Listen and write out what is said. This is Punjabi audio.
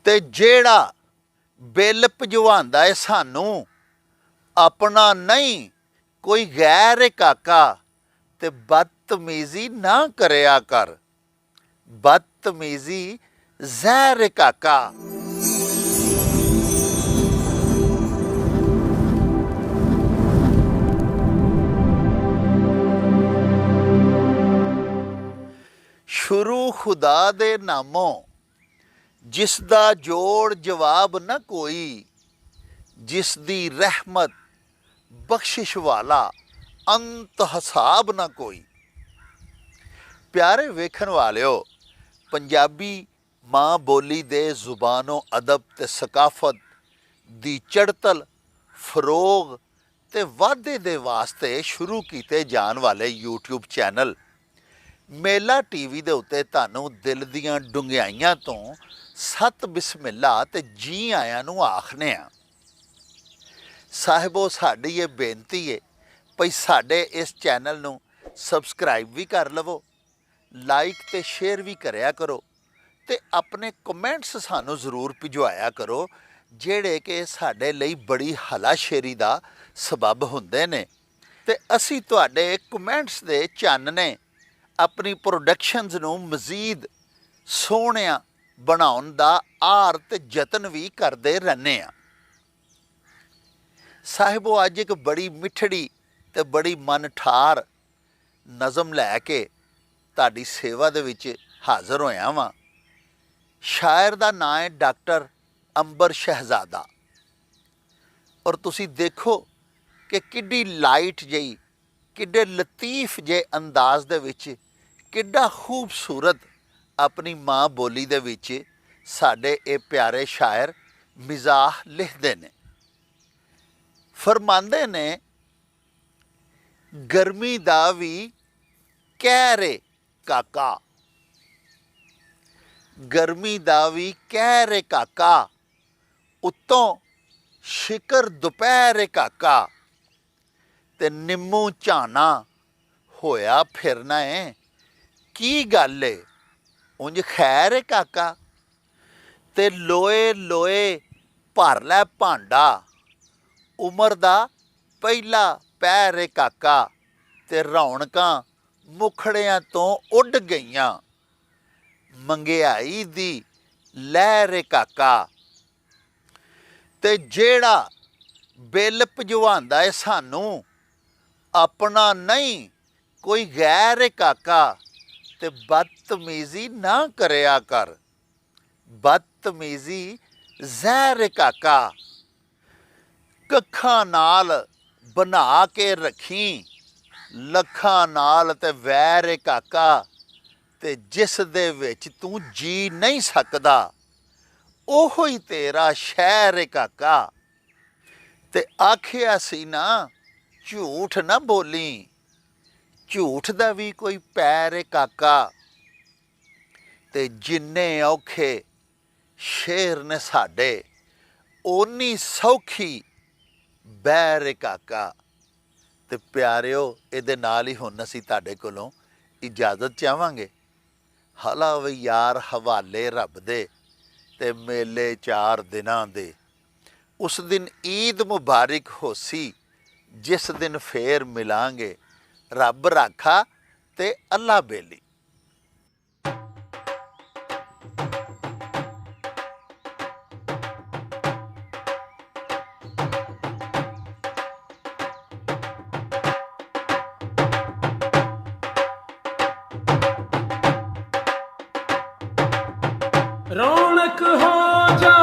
ਤੇ ਜਿਹੜਾ ਬਿੱਲ ਭਜਵਾਉਂਦਾ ਏ ਸਾਨੂੰ, ਆਪਣਾ ਨਹੀਂ ਕੋਈ ਗੈਰ ਏ ਕਾਕਾ। ਤੇ ਬਦਤਮੀਜ਼ੀ ਨਾ ਕਰਿਆ ਕਰ, ਬਦਤਮੀਜ਼ੀ ਜ਼ਹਿਰ ਏ ਕਾਕਾ। ਸ਼ੁਰੂ ਖੁਦਾ ਦੇ ਨਾਮੋਂ, ਜਿਸ ਦਾ ਜੋੜ ਜਵਾਬ ਨਾ ਕੋਈ, ਜਿਸ ਦੀ ਰਹਿਮਤ ਬਖਸ਼ਿਸ਼ ਵਾਲਾ ਅੰਤ ਹਿਸਾਬ ਨਾ ਕੋਈ। ਪਿਆਰੇ ਵੇਖਣ ਵਾਲਿਓ, ਪੰਜਾਬੀ ਮਾਂ ਬੋਲੀ ਦੇ ਜ਼ੁਬਾਨੋ ਅਦਬ ਤੇ ਸਕਾਫਤ ਦੀ ਚੜ੍ਹਤਲ, ਫਰੋਗ ਤੇ ਵਾਧੇ ਦੇ ਵਾਸਤੇ ਸ਼ੁਰੂ ਕੀਤੇ ਜਾਣ ਵਾਲੇ YouTube ਚੈਨਲ ਮੇਲਾ TV ਦੇ ਉੱਤੇ ਤੁਹਾਨੂੰ ਦਿਲ ਦੀਆਂ ਡੂੰਘਾਈਆਂ ਤੋਂ ਸਤ ਬਿਸਮਿਲ੍ਲਾ ਤੇ ਜੀ ਆਇਆਂ ਨੂੰ ਆਖਦੇ ਹਾਂ। ਸਾਹਿਬੋ, ਸਾਡੀ ਇਹ ਬੇਨਤੀ ਹੈ ਭਈ ਸਾਡੇ ਇਸ ਚੈਨਲ ਨੂੰ ਸਬਸਕ੍ਰਾਈਬ ਵੀ ਕਰ ਲਵੋ, ਲਾਈਕ ਤੇ ਸ਼ੇਅਰ ਵੀ ਕਰਿਆ ਕਰੋ ਤੇ ਆਪਣੇ ਕਮੈਂਟਸ ਸਾਨੂੰ ਜ਼ਰੂਰ ਭਿਜਵਾਇਆ ਕਰੋ, ਜਿਹੜੇ ਕਿ ਸਾਡੇ ਲਈ ਬੜੀ ਹਲਾਸ਼ੇਰੀ ਦਾ ਸਬਬ ਹੁੰਦੇ ਨੇ। ਤੇ ਅਸੀਂ ਤੁਹਾਡੇ ਕਮੈਂਟਸ ਦੇ ਚਾਨਣੇ ਆਪਣੀ ਪ੍ਰੋਡਕਸ਼ਨਸ ਨੂੰ ਮਜ਼ੀਦ ਸੋਹਣਿਆ ਬਣਾਉਣ ਦਾ ਆਰ ਤੇ ਯਤਨ ਵੀ ਕਰਦੇ ਰਹਿੰਦੇ ਹਾਂ। ਸਾਹਿਬੋ, ਅੱਜ ਇੱਕ ਬੜੀ ਮਿੱਠੜੀ ਤੇ ਬੜੀ ਮਨ ਠਾਰ ਨਜ਼ਮ ਲੈ ਕੇ ਤੁਹਾਡੀ ਸੇਵਾ ਦੇ ਵਿੱਚ ਹਾਜ਼ਰ ਹੋਇਆ ਵਾਂ। ਸ਼ਾਇਰ ਦਾ ਨਾਂ ਹੈ ਡਾਕਟਰ ਅੰਬਰ ਸ਼ਹਿਜ਼ਾਦਾ। ਔਰ ਤੁਸੀਂ ਦੇਖੋ ਕਿ ਕਿੱਡੀ ਲਾਈਟ ਜਿਹੀ, ਕਿੱਡੇ ਲਤੀਫ ਜਿਹੇ ਅੰਦਾਜ਼ ਦੇ ਵਿੱਚ, ਕਿੱਡਾ ਖੂਬਸੂਰਤ ਆਪਣੀ ਮਾਂ ਬੋਲੀ ਦੇ ਵਿੱਚ ਸਾਡੇ ਇਹ ਪਿਆਰੇ ਸ਼ਾਇਰ ਮਿਜ਼ਾਹ ਲਿਖਦੇ ਨੇ। ਫਰਮਾਉਂਦੇ ਨੇ, ਗਰਮੀ ਦਾ ਵੀ ਕਹਿਰ ਏ ਕਾਕਾ, ਗਰਮੀ ਦਾ ਵੀ ਕਹਿਰ ਏ ਕਾਕਾ, ਉੱਤੋਂ ਸ਼ਿਕਰ ਦੁਪਹਿਰ ਏ ਕਾਕਾ। ਤੇ ਨਿੰਮੂ ਝਾਨਾ ਹੋਇਆ ਫਿਰਨਾ ਏ, ਕੀ ਗੱਲ ਏ ਉਂਝ ਖੈਰ ਏ ਕਾਕਾ। ਤੇ ਲੋਏ ਲੋਏ ਭਰ ਲੈ ਭਾਂਡਾ, ਉਮਰ ਦਾ ਪਹਿਲਾ ਪੈਰ ਏ ਕਾਕਾ। ਤੇ ਰੌਣਕਾਂ ਮੁਖੜਿਆਂ ਤੋਂ ਉੱਡ ਗਈਆਂ, ਮੰਗਿਆਈ ਦੀ ਲਹਿਰ ਏ ਕਾਕਾ। ਤੇ ਜਿਹੜਾ ਬਿੱਲ ਭਜਵਾਉਂਦਾ ਏ ਸਾਨੂੰ, ਆਪਣਾ ਨਹੀਂ ਕੋਈ ਗੈਰ ਏ ਕਾਕਾ। ਤੇ ਬਦਤਮੀਜ਼ੀ ਨਾ ਕਰਿਆ ਕਰ, ਬਦਤਮੀਜ਼ੀ ਜ਼ਹਿਰ ਏ ਕਾਕਾ। ਕੱਖਾਂ ਨਾਲ ਬਣਾ ਕੇ ਰੱਖੀ, ਲੱਖਾਂ ਨਾਲ ਤੇ ਵੈਰ ਏ ਕਾਕਾ। ਤੇ ਜਿਸ ਦੇ ਵਿੱਚ ਤੂੰ ਜੀ ਨਹੀਂ ਸਕਦਾ, ਉਹੋ ਹੀ ਤੇਰਾ ਸ਼ਹਿਰ ਏ ਕਾਕਾ। ਤੇ ਆਖਿਆ ਸੀ ਨਾ, ਝੂਠ ਨਾ ਬੋਲੀ, ਝੂਠ ਦਾ ਵੀ ਕੋਈ ਪੈਰ ਏ ਕਾਕਾ। ਤੇ ਜਿੰਨੇ ਔਖੇ ਸ਼ੇਰ ਨੇ ਸਾਡੇ, ਓਨੀ ਸੌਖੀ ਬਹਿਰ ਏ ਕਾਕਾ। ਤੇ ਪਿਆਰਿਓ, ਇਹਦੇ ਨਾਲ ਹੀ ਹੁਣ ਅਸੀਂ ਤੁਹਾਡੇ ਕੋਲੋਂ ਇਜਾਜ਼ਤ ਚਾਹਾਂਗੇ। ਹਲਾ ਵੀ ਯਾਰ ਹਵਾਲੇ ਰੱਬ ਦੇ, ਤੇ ਮੇਲੇ 4 ਦਿਨਾਂ ਦੇ। ਉਸ ਦਿਨ ਈਦ ਮੁਬਾਰਕ ਹੋਸੀ, ਜਿਸ ਦਿਨ ਫੇਰ ਮਿਲਾਂਗੇ। ਰੱਬ ਰਾਖਾ ਤੇ ਅੱਲਾ ਬੇਲੀ। रौनक हो जा